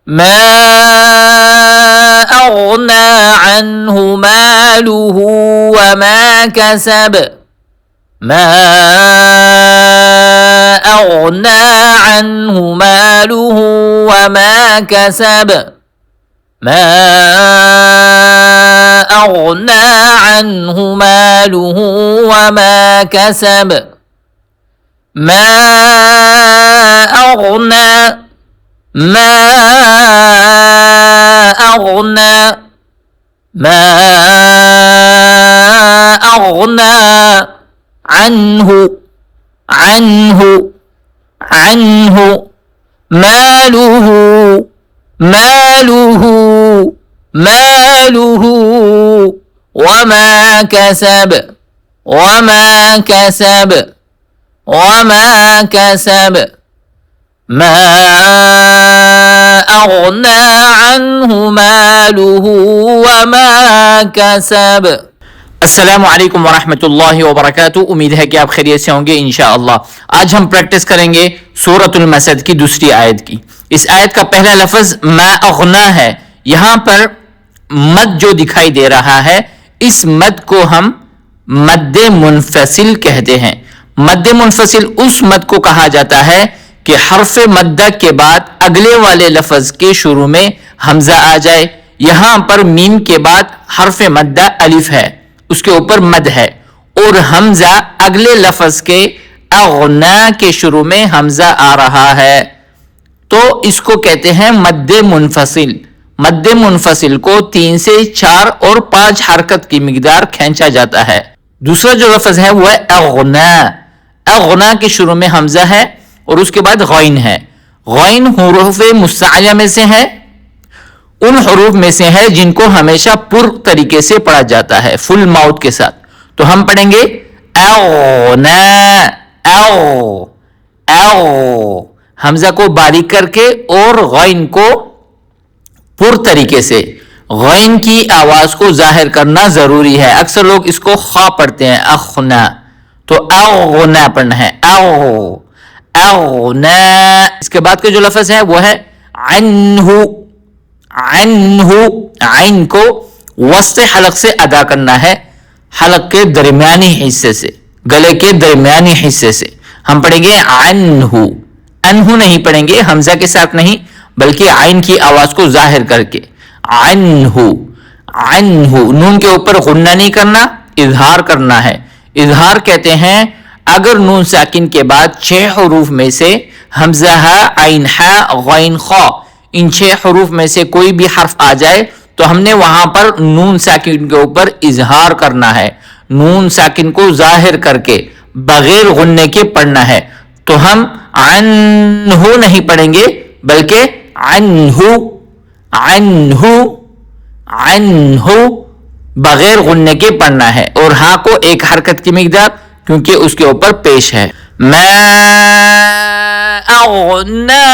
ما أغنى عنه ماله وما كسب ما أغنى عنه ماله وما كسب ما أغنى عنه ماله وما كسب ما أغنى ما أغنى ما أغنى عنه ماله وما كسب ما أغنى عنه ماله وما كسب. السلام علیکم ورحمۃ اللہ وبرکاتہ. امید ہے کہ آپ خیریت سے ہوں گے انشاءاللہ. آج ہم پریکٹس کریں گے سورۃ المسد کی دوسری آیت کی. اس آیت کا پہلا لفظ ما اغنا ہے. یہاں پر مد جو دکھائی دے رہا ہے اس مد کو ہم مد منفصل کہتے ہیں. مد منفصل اس مد کو کہا جاتا ہے کہ حرف مدہ کے بعد اگلے والے لفظ کے شروع میں حمزہ آ جائے. یہاں پر میم کے بعد حرف مدہ الف ہے, اس کے اوپر مد ہے, اور حمزہ اگلے لفظ کے اغنا کے شروع میں حمزہ آ رہا ہے, تو اس کو کہتے ہیں مد منفصل. مد منفصل کو 3 سے 4 اور 5 حرکت کی مقدار کھینچا جاتا ہے. دوسرا جو لفظ ہے وہ ہے اغنا. اغنا کے شروع میں حمزہ ہے اور اس کے بعد غین ہے. غین حروف مستعلیہ میں سے ہے, ان حروف میں سے ہے جن کو ہمیشہ پر طریقے سے پڑھا جاتا ہے, فل ماؤتھ کے ساتھ. تو ہم پڑھیں گے اغنا او حمزہ کو باریک کر کے اور غین کو پر طریقے سے. غین کی آواز کو ظاہر کرنا ضروری ہے. اکثر لوگ اس کو خا پڑھتے ہیں اخنا, تو اغنا پڑھنا ہے اغنا. اس کے بعد کا جو لفظ ہے وہ ہے عنہ. عین کو وسط حلق سے ادا کرنا ہے, حلق کے درمیانی حصے سے, گلے کے درمیانی حصے سے. ہم پڑھیں گے عنہ. انہو نہیں پڑھیں گے, حمزہ کے ساتھ نہیں بلکہ عین کی آواز کو ظاہر کر کے. عنہ نون کے اوپر غنہ نہیں کرنا, اظہار کرنا ہے. اظہار کہتے ہیں اگر نون ساکن کے بعد 6 حروف میں سے حمزہ ہا, عین ہا, غین خا, ان 6 حروف میں سے کوئی بھی حرف آ جائے تو ہم نے وہاں پر نون ساکن کے اوپر اظہار کرنا ہے, نون ساکن کو ظاہر کر کے بغیر غننے کے پڑھنا ہے. تو ہم عنہ نہیں پڑھیں گے بلکہ عنہ بغیر غننے کے پڑھنا ہے, اور ہاں کو ایک حرکت کی مقدار کیونکہ اس کے اوپر پیش ہے. ما أغنى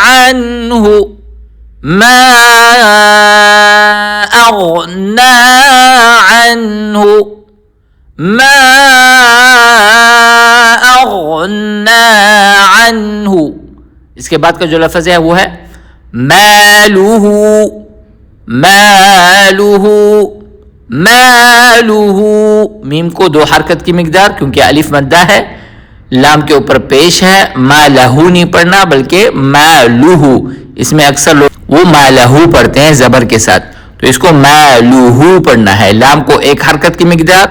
عنه ما أغنى عنه ما أغنى عنه. اس کے بعد کا جو لفظ ہے وہ ہے مالہ. میم کو 2 حرکت کی مقدار کیونکہ الف مدہ ہے, لام کے اوپر پیش ہے. مالہ نہیں پڑھنا بلکہ مالہ. اس میں اکثر لوگ وہ مالہ پڑھتے ہیں زبر کے ساتھ, تو اس کو مالہ پڑھنا ہے. لام کو 1 حرکت کی مقدار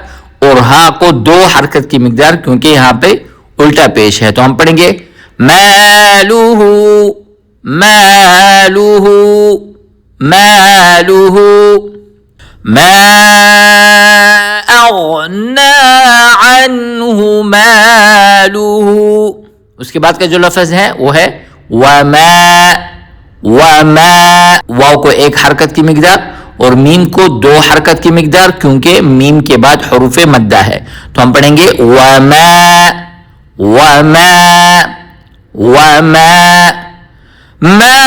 اور ہاں کو 2 حرکت کی مقدار کیونکہ یہاں پہ الٹا پیش ہے. تو ہم پڑھیں گے مالہ ما أغنى عنه ماله. اس کے بعد کا جو لفظ ہے وہ ہے وما. واو کو 1 حرکت کی مقدار اور میم کو 2 حرکت کی مقدار کیونکہ میم کے بعد حروف مدہ ہے. تو ہم پڑھیں گے وما ما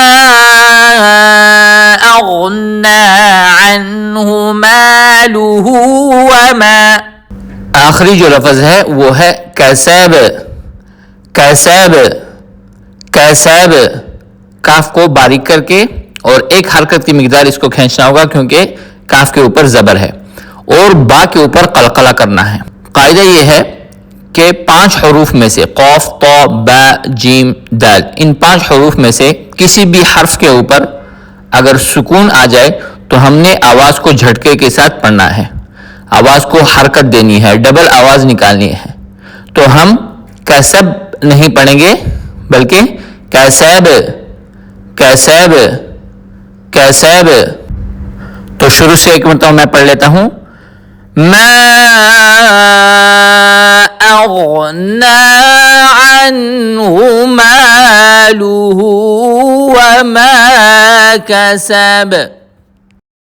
أغنى عنه ماله وما. آخری جو لفظ ہے وہ ہے کسب. کاف کو باریک کر کے اور ایک حرکت کی مقدار اس کو کھینچنا ہوگا کیونکہ کاف کے اوپر زبر ہے، اور با کے اوپر قلقلہ کرنا ہے۔ قاعدہ یہ ہے کہ 5 حروف میں سے قاف، طا، با، جیم، دال، ان 5 حروف میں سے کسی بھی حرف کے اوپر اگر سکون آ جائے تو ہم نے آواز کو جھٹکے کے ساتھ پڑھنا ہے، آواز کو حرکت دینی ہے، ڈبل آواز نکالنی ہے۔ تو ہم کسب نہیں پڑھیں گے بلکہ کسب، کسب، کسب۔ تو شروع سے ایک مرتبہ میں پڑھ لیتا ہوں۔ ما اغنى عنه ماله وما كسب